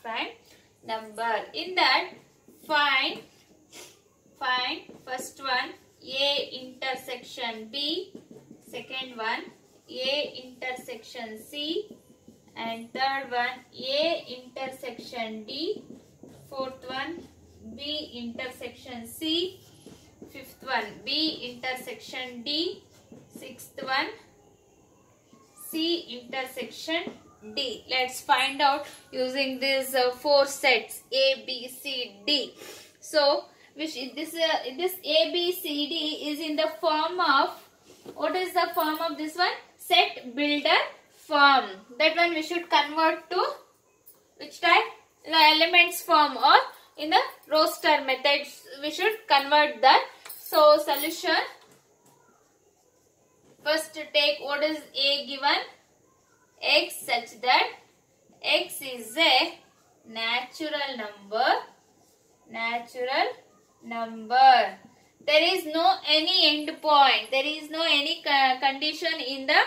prime number. In that, find first one A intersection B, second one A intersection C, and third one A intersection D, fourth one B intersection C, fifth one B intersection D, sixth one C intersection D. Let's find out using these 4 sets A, B, C, D. So, this A, B, C, D is in the form of, what is the form of this one? Set builder form. That one we should convert to which type? The elements form, or in the roster methods we should convert that. So, solution. First take what is A given? X such that X is a natural number. There is no any end point. There is no any condition in the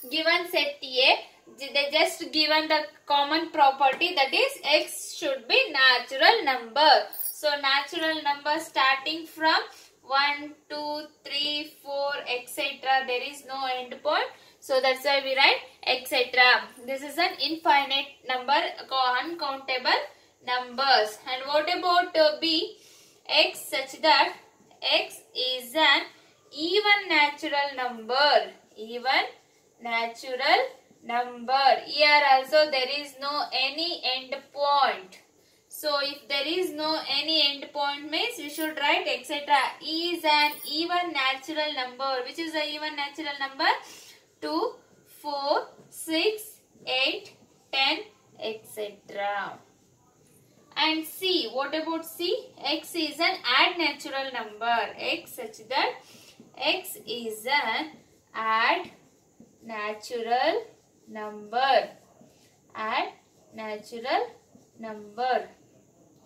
given set A. They just given the common property, that is X should be natural number. So natural number starting from 1, 2, 3, 4, etc. There is no end point. So that's why we write etc. This is an infinite number, uncountable numbers. And what about B? X such that X is an even natural number. Even natural number. Here also there is no any end point. So if there is no any end point means we should write etc. Is an even natural number. Which is the even natural number? 2, 4, 6, 8, 10, etc. And C, what about C? X is an odd natural number. X such that X is an odd natural number. Odd natural number.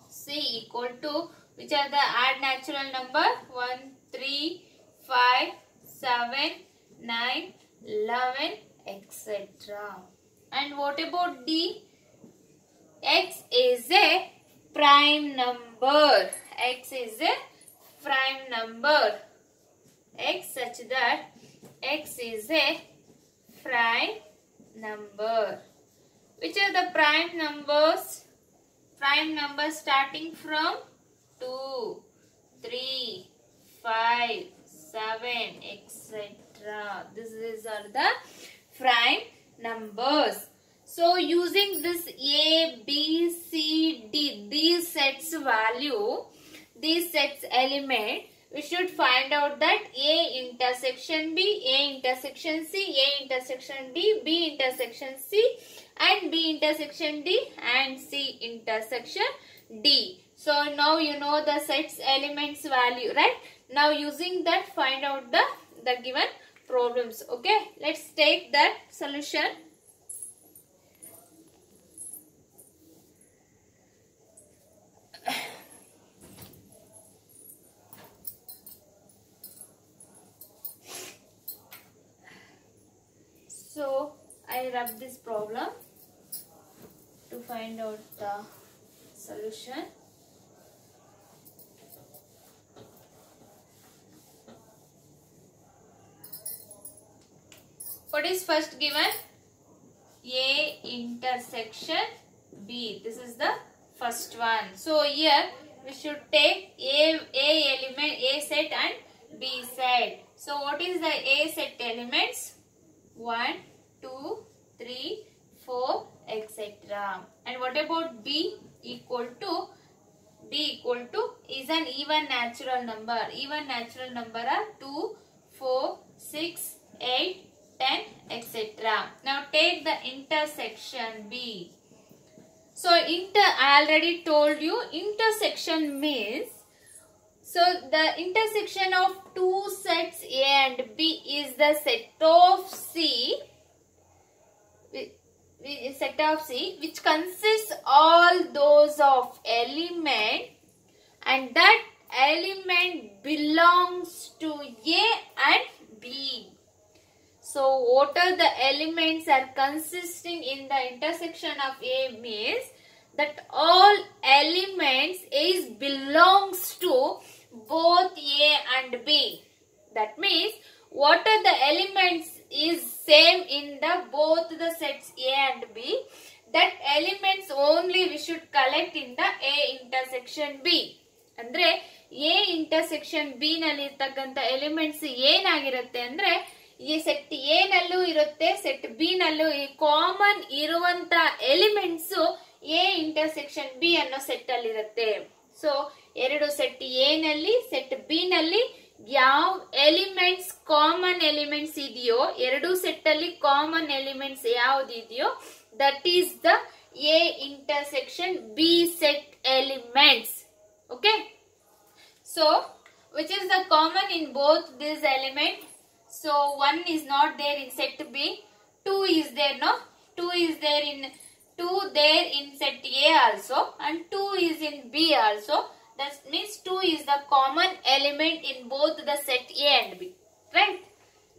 C equal to, which are the odd natural number? 1, 3, 5, 7, 9, 11, etc. And what about D? X is a prime number. X is a prime number. X such that X is a prime number. Which are the prime numbers? Prime numbers starting from 2, 3, 5, 7, etc. These are the prime numbers. So using this A, B, C, D, these sets value, these sets element, we should find out that A intersection B, A intersection C, A intersection D, B intersection C, and B intersection D, and C intersection D. So now you know the sets elements value, right? Now using that find out the given problems. Okay, let's take that solution. So I rub this problem to find out the solution. What is first given? A intersection B. This is the first one. So here we should take A element, A set and B set. So what is the A set elements? 1, 2, 3, 4, etc. And what about B equal to? B equal to is an even natural number. Even natural number are 2, 4, 6, 8, 10, etc. Now take the intersection B. So I already told you intersection means, so the intersection of two sets A and B is the set of C, which consists all those of element, and that element belongs to A and B. So what are the elements are consisting in the intersection of A means that all elements is belongs to both A and B. That means what are the elements is same in the both the sets A and B. That elements only we should collect in the A intersection B. ಅಂದ್ರೆ A intersection B ನಲ್ಲಿ ಇರ್ತಕ್ಕಂತ elements ಏನಾಗಿರುತ್ತೆ ಅಂದ್ರೆ ಈ set A ನಲ್ಲೂ ಇರುತ್ತೆ set B ನಲ್ಲೂ common ಇರುವಂತ ಎಲಿಮೆಂಟ್ಸ್ ಎ ಇಂಟರ್ಸೆಕ್ಷನ್ ಬಿ ಅನ್ನೋ ಸೆಟ್ ಅಲ್ಲಿ ಇರುತ್ತೆ. ಸೊ ಎರಡು ಸೆಟ್ ಎ ನಲ್ಲಿ ಸೆಟ್ ಬಿ ನಲ್ಲಿ ಯಾವ ಎಲಿಮೆಂಟ್ಸ್ ಕಾಮನ್ ಎಲಿಮೆಂಟ್ಸ್ ಇದೆಯೋ ಎರಡು ಸೆಟ್ ಅಲ್ಲಿ ಕಾಮನ್ ಎಲಿಮೆಂಟ್ಸ್ ಯಾವ್ದಿದೆಯೋ that is the A intersection B set elements. Okay, so which is the common in both these elements? So 1 is not there in set B, 2 is there, no, 2 is there in 2 there in set A also, and 2 is in B also. That means 2 is the common element in both the set A and B, right?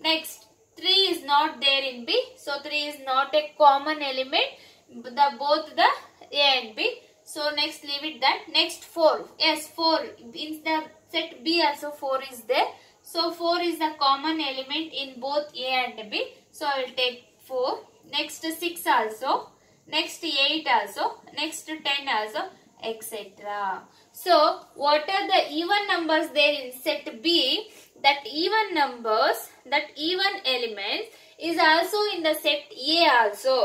Next, 3 is not there in B, so 3 is not a common element both the A and B. So next leave it that. Next 4, yes 4 in the set B also 4 is there, so 4 is the common element in both A and B, so I will take 4. Next 6 also, next 8 also, next 10 also, etc. So what are the even numbers there in set B? That even numbers, that even elements is also in the set A also.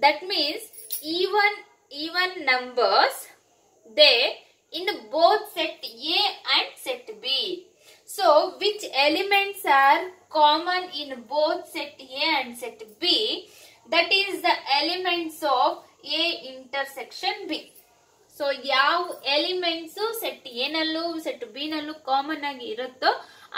That means even numbers there in both set A and set B. So which elements are common in both set A and set B? That is the elements of A intersection B. So ಯಾವ elements set A ನಲ್ಲೂ set B ನಲ್ಲೂ common ಆಗಿ ಇರುತ್ತೋ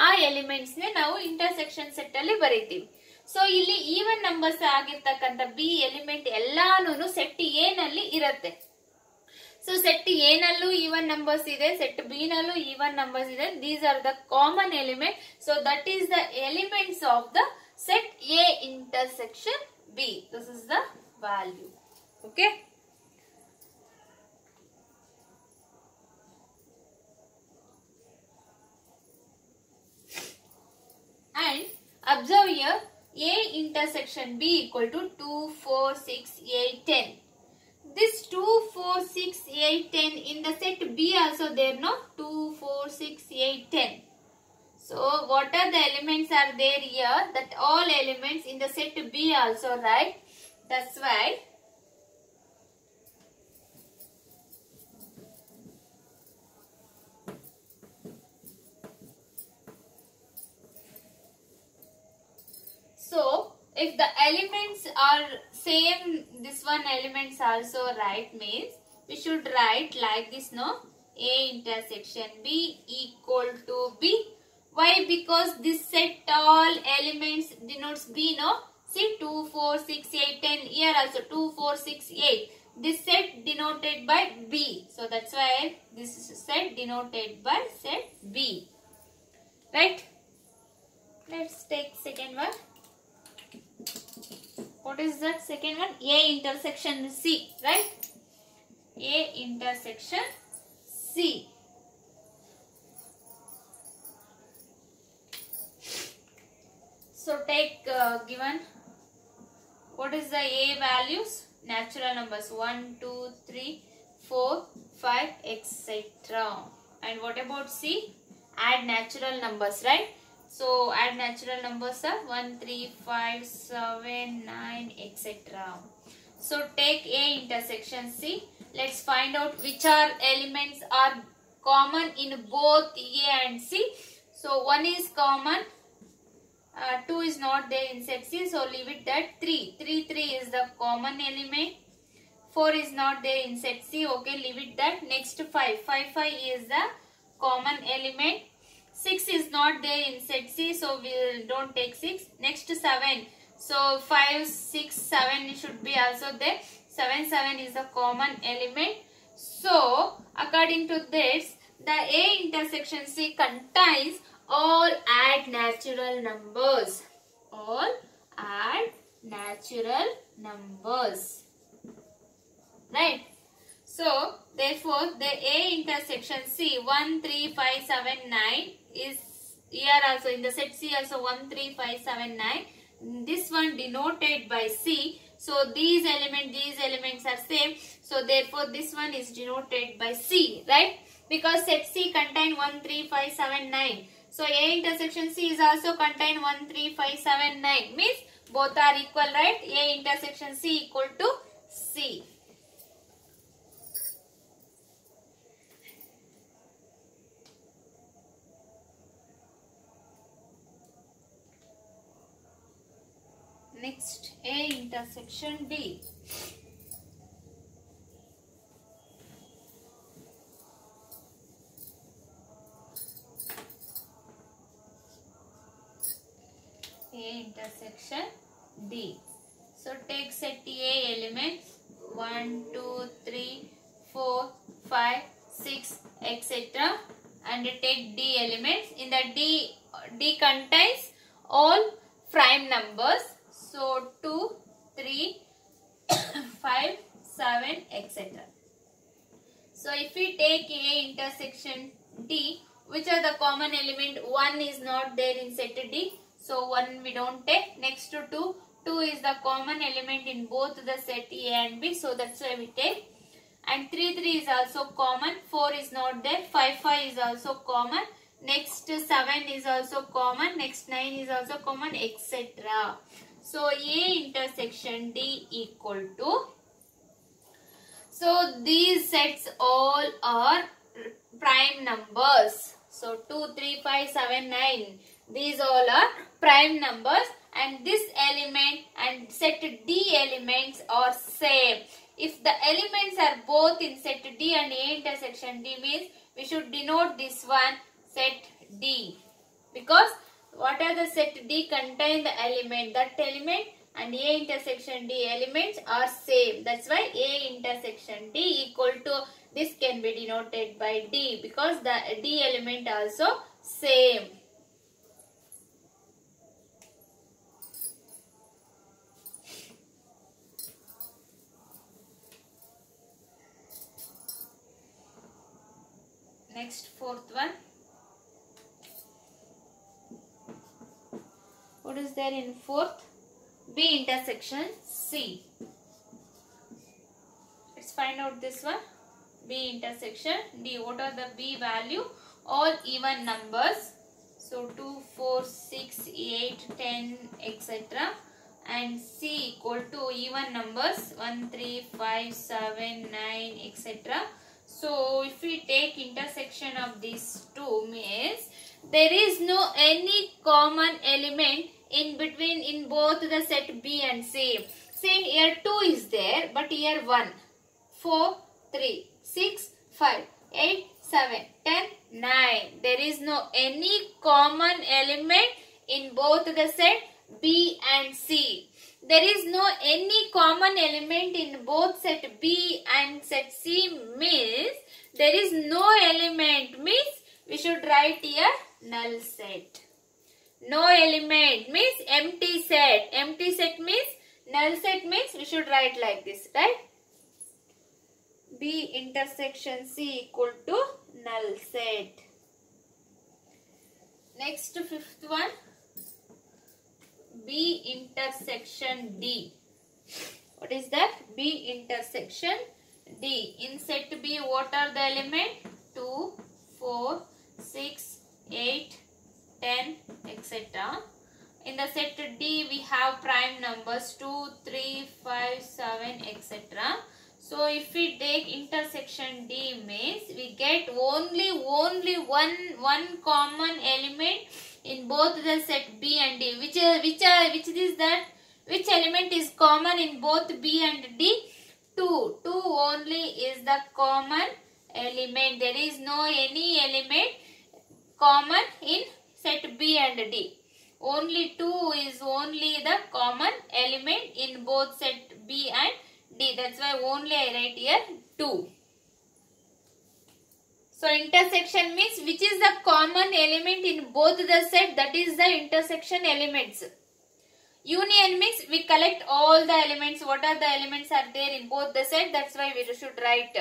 ಆ elements ನೇ ನಾವು intersection set ಅಲ್ಲಿ ಬರೀತೀವಿ. So ಇಲ್ಲಿ ಈವನ್ ನಂಬರ್ಸ್ ಆಗಿರ್ತಕ್ಕಂಥ ಬಿ ಎಲಿಮೆಂಟ್ ಎಲ್ಲಾನು ಸೆಟ್ ಎ ನಲ್ಲಿ ಇರುತ್ತೆ. ಸೊ ಸೆಟ್ ಎ ನಲ್ಲೂ ಈವನ್ ನಂಬರ್ಸ್ ಇದೆ, ಸೆಟ್ ಬಿ ನಲ್ಲೂ ಈವನ್ ನಂಬರ್ಸ್ ಇದೆ. These are the common element. So that is the elements of the set A intersection B. This is the value. Okay, and observe here A intersection B equal to 2, 4, 6, 8, 10. This 2, 4, 6, 8, 10 in the set B also there, no? 2, 4, 6, 8, 10. So what are the elements are there here? That all elements in the set B also, right? That's why so if the elements are same, this one elements also, right, means we should write like this, no? A intersection B equal to B. Why? Because this set all elements denotes B, no? See 2, 4, 6, 8, 10. Here also 2, 4, 6, 8. This set denoted by B. So that's why this is set denoted by set B. Right? Let's take second one. What is that second one? A intersection C, right? A intersection C. So take given, what is the A values? Natural numbers 1, 2, 3, 4, 5, etc. And what about C? Add natural numbers, right? So add natural numbers are 1, 3, 5, 7, 9, etc. So take A intersection C. Let's find out which are elements are common in both A and C. So 1 is common, 2 is not there in set C, so leave it that. 3 is the common element. 4 is not there in set C, okay, leave it that. Next 5 is the common element. 6 is not there in set C, so we don't take 6. Next 7, so 5, 6, 7 should be also there. 7 is the common element. So according to this, the A intersection C contains all add natural numbers. All add natural numbers. Right? So therefore the A intersection C 1, 3, 5, 7, 9 is here also in the set C also 1, 3, 5, 7, 9. This one denoted by C. So these elements are same. So therefore this one is denoted by C, right? Because set C contain 1, 3, 5, 7, 9. So A intersection C is also contain 1, 3, 5, 7, 9. Means both are equal, right? A intersection C equal to C. Next, A intersection D. A intersection D. So take set A elements 1, 2, 3, 4, 5, 6, etc. and take D elements. In the D contains all prime numbers. So 2, 3, 5, 7, etc. So if we take A intersection D, which are the common element? 1 is not there in set D. So 1 we don't take. Next to 2. 2 is the common element in both the set A and B. So that's why we take. And 3 is also common. 4 is not there. 5 is also common. Next 7 is also common. Next 9 is also common, etc. So A intersection D equal to. So these sets all are prime numbers. So 2, 3, 5, 7, 9. These all are prime numbers, and this element and set D elements are same. If the elements are both in set D and A intersection D, means we should denote this one set D. Because what are the set D contain the element? That element and A intersection D elements are same. That's why A intersection D equal to, this can be denoted by D, because the D element also same. Next, fourth one. What is there in fourth? B intersection C. Let's find out this one. B intersection D. What are the B value? All even numbers. So 2, 4, 6, 8, 10, etc. And C equal to even numbers 1, 3, 5, 7, 9, etc. So if we take intersection of these two, means there is no any common element in between in both the set B and C. See, here 2 is there, but here 1, 4, 3, 6, 5, 8, 7, 10, 9. There is no any common element in both the set B and C. There is no any common element in both set B and set C, means there is no element, means we should write here null set. No element means empty set. Empty set means null set, means we should write like this, right? B intersection C equal to null set. Next, fifth one. B intersection D. What is that? B intersection D. In set B, what are the element? 2, 4, 6, 8, 10, etc. In the set D, we have prime numbers 2, 3, 5, 7, etc. So if we take intersection D, means we get only one common element in both the set B and D. Which is that? Which element is common in both B and D? 2. 2 only is the common element. There is no any element common in set B and D. Only 2 is only the common element in both set B and D. That's why only I write here 2. So intersection means which is the common element in both the set, that is the intersection elements. Union means we collect all the elements. What are the elements are there in both the set, that's why we should write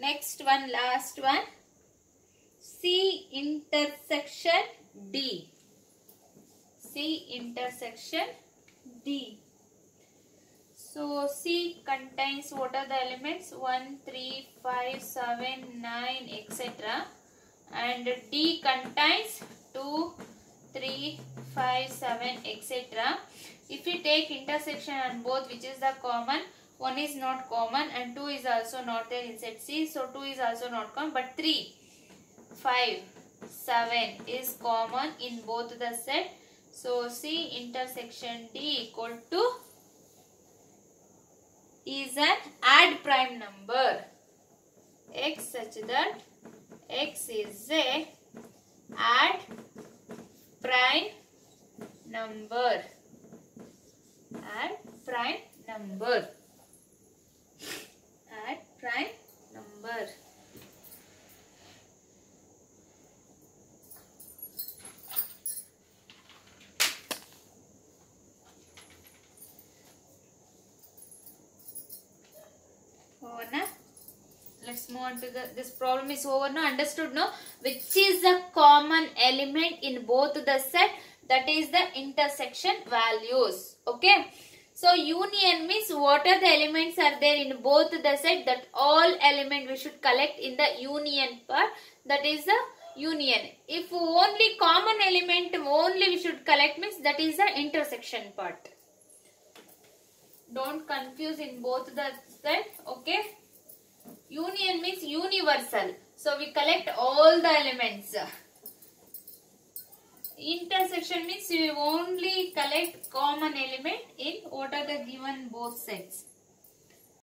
Next one, last one. C intersection D. C intersection D. So C contains what are the elements? 1, 3, 5, 7, 9, etc. And D contains 2, 3, 5, 7, etc. If we take intersection on both, which is the common? 1 is not common and 2 is also not there in set C. So 2 is also not common, but 3, 5, 7 is common in both the set. So C intersection D equal to is an add prime number x such that x is a add prime number. Add prime number. Add prime number. Over now. Let's move on to this problem is over now. Understood now? Which is the common element in both the set? That is the intersection values. Okay. So union means what are the elements are there in both the set? That all element we should collect in the union part. That is the union. If only common element only we should collect means that is the intersection part. Don't confuse in both the set. Okay. Union means universal. So we collect all the elements. Intersection means we only collect common element in what are the given both sets.